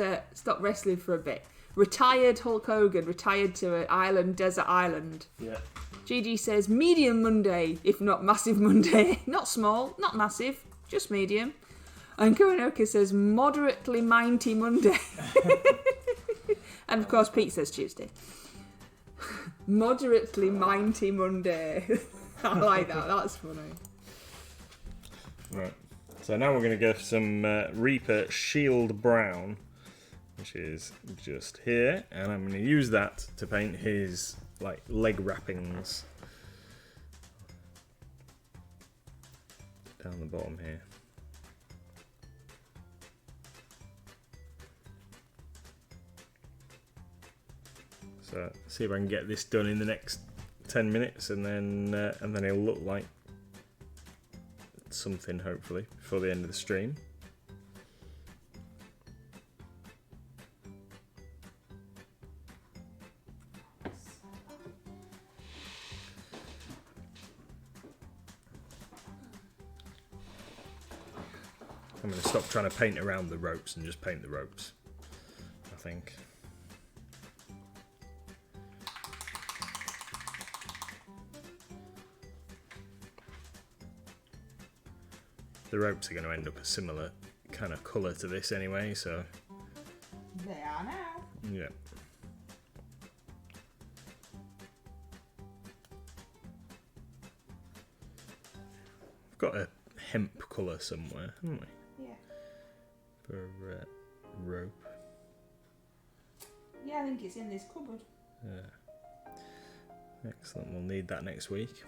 wrestling for a bit. Retired Hulk Hogan, retired to an island, desert island. Yeah. GG says, medium Monday, if not massive Monday. Not small, not massive, just medium. And Korinoka says, moderately mighty Monday. And of course, Pete says Tuesday. Moderately mighty Monday. I like that, that's funny. Right. So now we're going to go for some Reaper Shield Brown, which is just here. And I'm going to use that to paint his like leg wrappings down the bottom here. So see if I can get this done in the next 10 minutes, and then it'll look like something hopefully before the end of the stream. I'm going to stop trying to paint around the ropes and just paint the ropes, I think. The ropes are going to end up a similar kind of colour to this anyway, so... They are now. Yeah. We've got a hemp colour somewhere, haven't we? Yeah. For rope. Yeah, I think it's in this cupboard. Yeah. Excellent, we'll need that next week.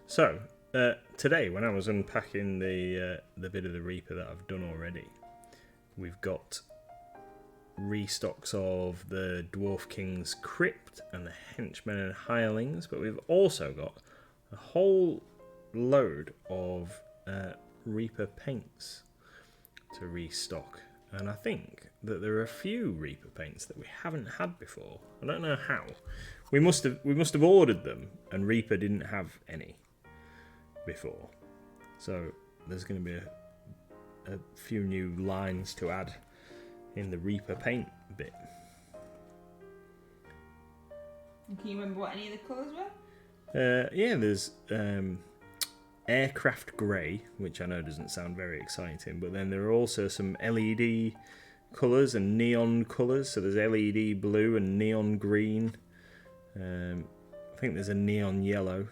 So, today, when I was unpacking the bit of the Reaper that I've done already, we've got restocks of the Dwarf King's Crypt and the Henchmen and Hirelings, but we've also got a whole load of Reaper paints to restock. And I think that there are a few Reaper paints that we haven't had before. I don't know how. We must have ordered them, and Reaper didn't have any before. So there's going to be a few new lines to add in the Reaper paint bit. And can you remember what any of the colours were? Yeah, there's Aircraft Grey, which I know doesn't sound very exciting, but then there are also some LED colours and neon colours. So there's LED blue and neon green. I think there's a neon yellow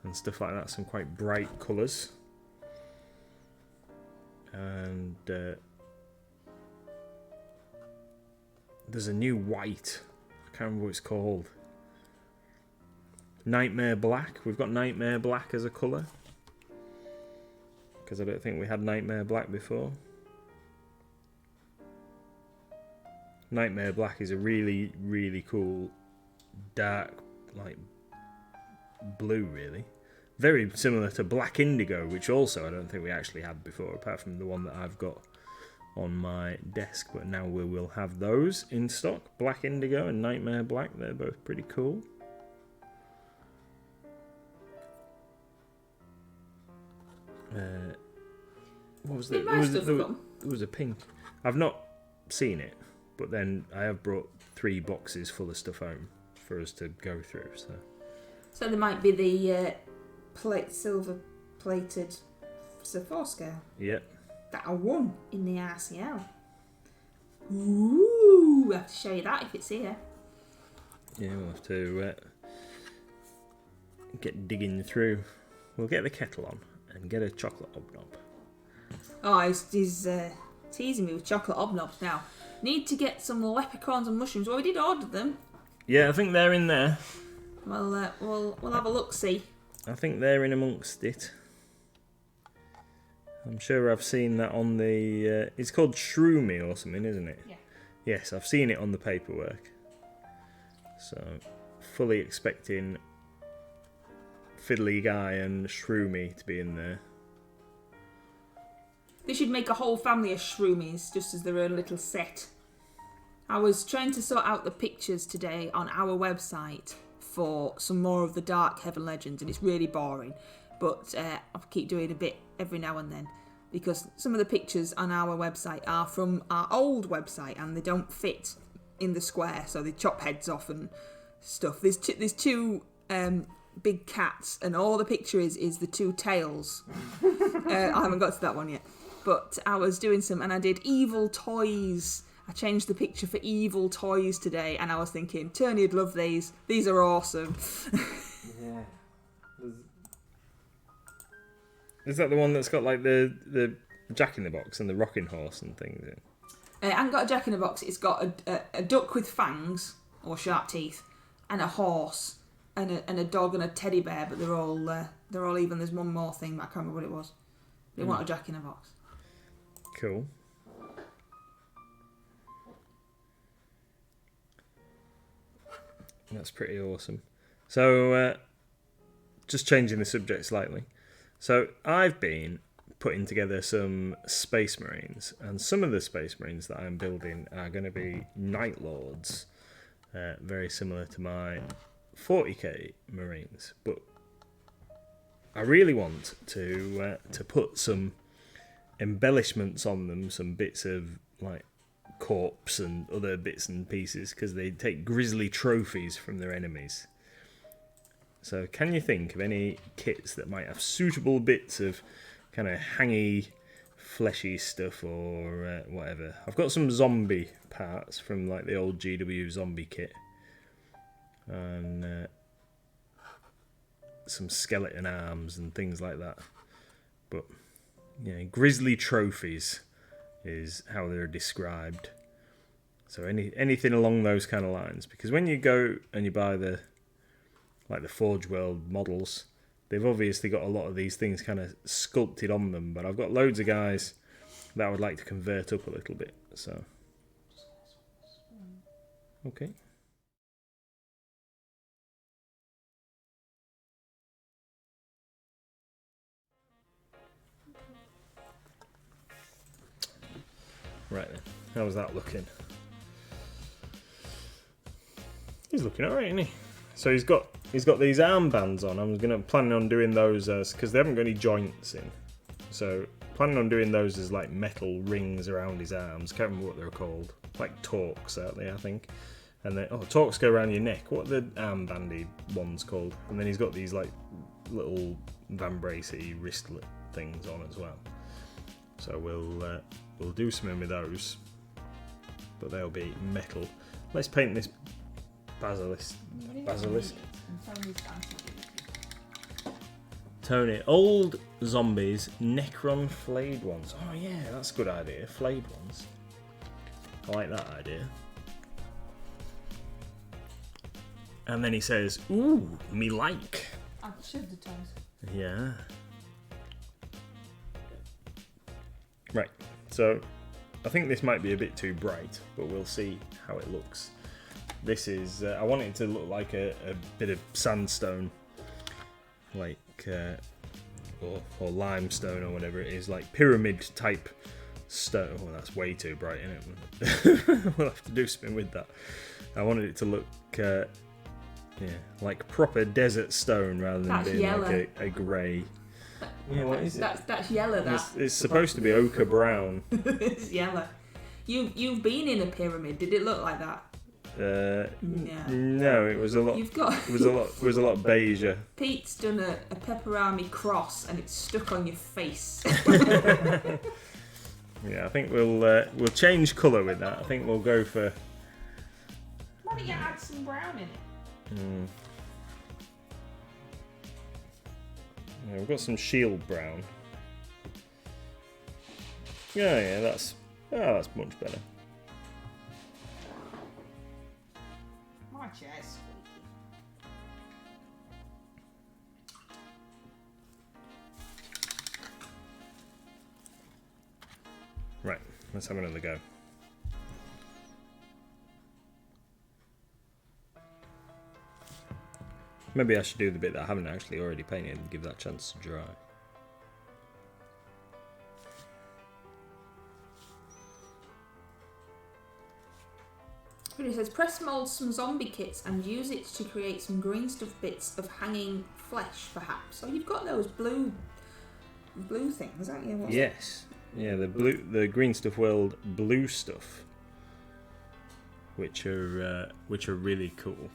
and stuff like that, some quite bright colours. And there's a new white, I can't remember what it's called. Nightmare Black. We've got Nightmare Black as a colour, because I don't think we had Nightmare Black before. Nightmare Black is a really, really cool dark, like blue, really. Very similar to Black Indigo, which also I don't think we actually had before, apart from the one that I've got on my desk. But now we will have those in stock. Black Indigo and Nightmare Black, they're both pretty cool. What was it? It was a pink. I've not seen it, but then I have brought 3 boxes full of stuff home for us to go through. So there might be the silver plated 4 scale. Yep. that I won in the RCL. Ooh, I have to show you that if it's here. Yeah, we'll have to get digging through. We'll get the kettle on and get a chocolate hobnob. Oh, he's teasing me with chocolate hobnobs now. Need to get some leprechauns and mushrooms. Well, we did order them. Yeah, I think they're in there. Well, we'll have a look-see. I think they're in amongst it. I'm sure I've seen that on the... it's called Shroomy or something, isn't it? Yeah. Yes, I've seen it on the paperwork. So, fully expecting Fiddly Guy and Shroomy to be in there. They should make a whole family of Shroomies, just as their own little set. I was trying to sort out the pictures today on our website for some more of the Dark Heaven Legends, and it's really boring. But I'll keep doing a bit every now and then, because some of the pictures on our website are from our old website, and they don't fit in the square, so they chop heads off and stuff. There's two big cats, and all the picture is the two tails. I haven't got to that one yet. But I was doing some, and I did evil toys. I changed the picture for evil toys today, and I was thinking, Tony'd love these. These are awesome. Yeah. Is that the one that's got like the Jack in the Box and the rocking horse and things in? It hasn't got a Jack in the Box. It's got a duck with fangs or sharp teeth, and a horse, and a dog and a teddy bear. But they're all even. There's one more thing, but I can't remember what it was. They want a Jack in the Box. Cool. That's pretty awesome. So, just changing the subject slightly. So, I've been putting together some Space Marines, and some of the Space Marines that I'm building are going to be Night Lords, very similar to my 40k Marines. But I really want to put some embellishments on them, some bits of like corpse and other bits and pieces, because they take grisly trophies from their enemies. So can you think of any kits that might have suitable bits of kind of hangy, fleshy stuff or whatever? I've got some zombie parts from like the old GW zombie kit, and some skeleton arms and things like that. But yeah, grisly trophies is how they're described. So anything along those kind of lines, because when you go and you buy the Forge World models, they've obviously got a lot of these things kind of sculpted on them, but I've got loads of guys that I would like to convert up a little bit. So okay. Right then, how's that looking? He's looking alright, isn't he? So he's got these armbands on. I'm planning on doing those as, because they haven't got any joints in. So planning on doing those as like metal rings around his arms. Can't remember what they're called. Like torques, aren't they? I think. And then torques go around your neck. What are the armbandy ones called? And then he's got these like little Van Bracey wristlet things on as well. So we'll do something with those, but they'll be metal. Let's paint this basilisk. Tony, old zombies, Necron flayed ones. Oh yeah, that's a good idea. Flayed ones. I like that idea. And then he says, "Ooh, me like." I've shoved the toes. Yeah. Right. So, I think this might be a bit too bright, but we'll see how it looks. This is, I want it to look like a bit of sandstone, like, or limestone or whatever it is, like pyramid type stone. Oh, that's way too bright, isn't it? We'll have to do something with that. I wanted it to look, like proper desert stone rather than That's being yellow. like a grey. Yeah, what is it? That's yellow. It's supposed to be ochre brown. It's yellow. You've been in a pyramid. Did it look like that? No, it was a lot. It was a lot beiger. Pete's done a pepperami cross and it's stuck on your face. Yeah, I think we'll change colour with that. I think we'll go for. Why don't you add some brown in it? Yeah, we've got some shield brown. Yeah, that's much better. My chair's squeaky. Right, let's have another go. Maybe I should do the bit that I haven't actually already painted and give that a chance to dry. But it says, press mould some zombie kits and use it to create some green stuff bits of hanging flesh, perhaps. So you've got those blue things, haven't you? Yes. Yeah, the Green Stuff World blue stuff, which are really cool.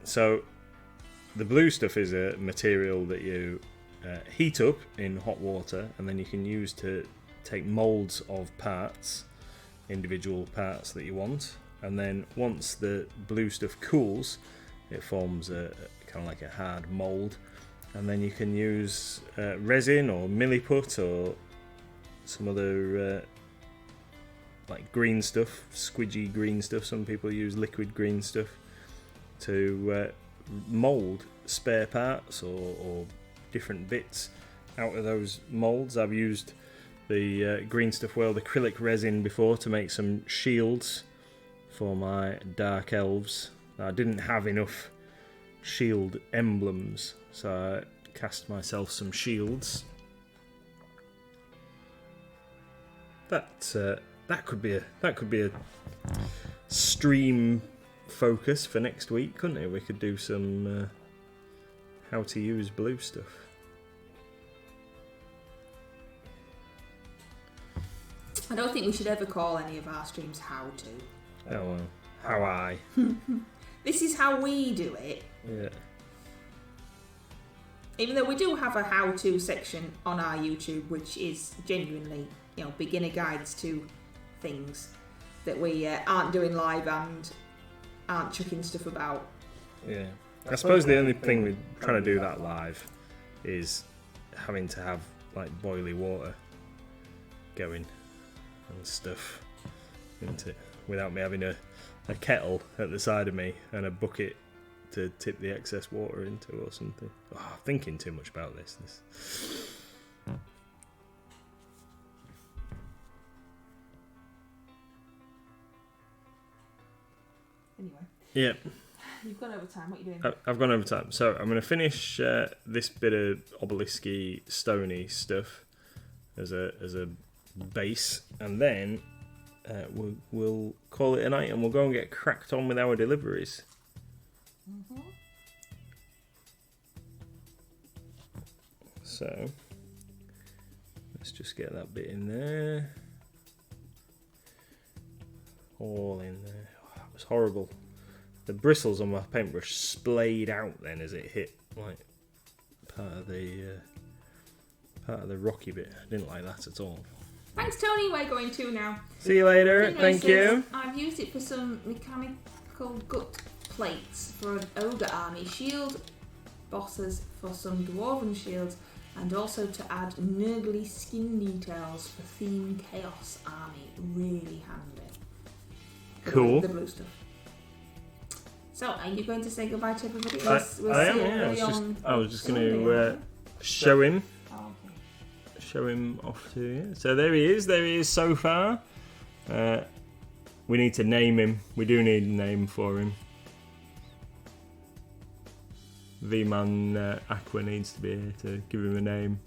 So, the blue stuff is a material that you heat up in hot water, and then you can use to take moulds of parts, individual parts that you want, and then once the blue stuff cools, it forms a kind of like a hard mould, and then you can use resin or milliput or some other like green stuff, squidgy green stuff. Some people use liquid green stuff to mould spare parts or different bits out of those moulds. I've used the Green Stuff World acrylic resin before to make some shields for my dark elves. I didn't have enough shield emblems, so I cast myself some shields. That could be a stream focus for next week, couldn't it? We could do some how to use blue stuff. I don't think we should ever call any of our streams how to. Oh well, how I. This is how we do it. Yeah. Even though we do have a how-to section on our YouTube, which is genuinely, beginner guides to things that we aren't doing live and aren't chucking stuff about. Yeah. I suppose the only thing we're trying to do that live is having to have like boiling water going and stuff, isn't it? Without me having a kettle at the side of me and a bucket to tip the excess water into or something. Oh, I'm thinking too much about this. Anyway. Yeah. You've gone over time. What are you doing? I've gone over time. So I'm going to finish this bit of obelisky stony stuff as a base, and then we'll call it a night, and we'll go and get cracked on with our deliveries. Mm-hmm. So let's just get that bit in there. All in there. Oh, that was horrible. The bristles on my paintbrush splayed out then as it hit like part of the rocky bit. I didn't like that at all. Thanks, Tony. We're going to now. See you later. Thank you. I've used it for some mechanical gut plates for an ogre army, shield bosses for some dwarven shields, and also to add nurgly skin details for theme chaos army. Really handy. Cool. The blue stuff. So, are you going to say goodbye to everybody? I am. Yeah. I was just going to show him. Oh, okay. Show him off to you. So there he is. There he is so far. We need to name him. We do need a name for him. V-Man Aqua needs to be here to give him a name.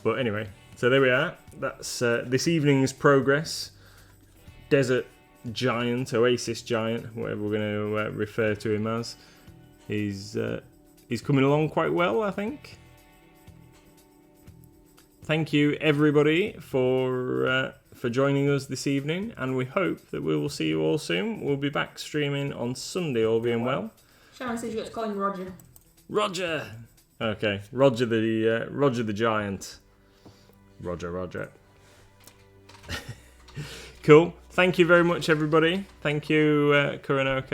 But anyway, so there we are. That's this evening's progress. Desert Giant, Oasis Giant, whatever we're going to refer to him as. He's coming along quite well, I think. Thank you everybody for joining us this evening, and we hope that we will see you all soon. We'll be back streaming on Sunday, all being well. Sharon says you got to call him Roger. Roger. Okay, Roger the Giant. Roger. Cool. Thank you very much, everybody. Thank you, Kuronoka.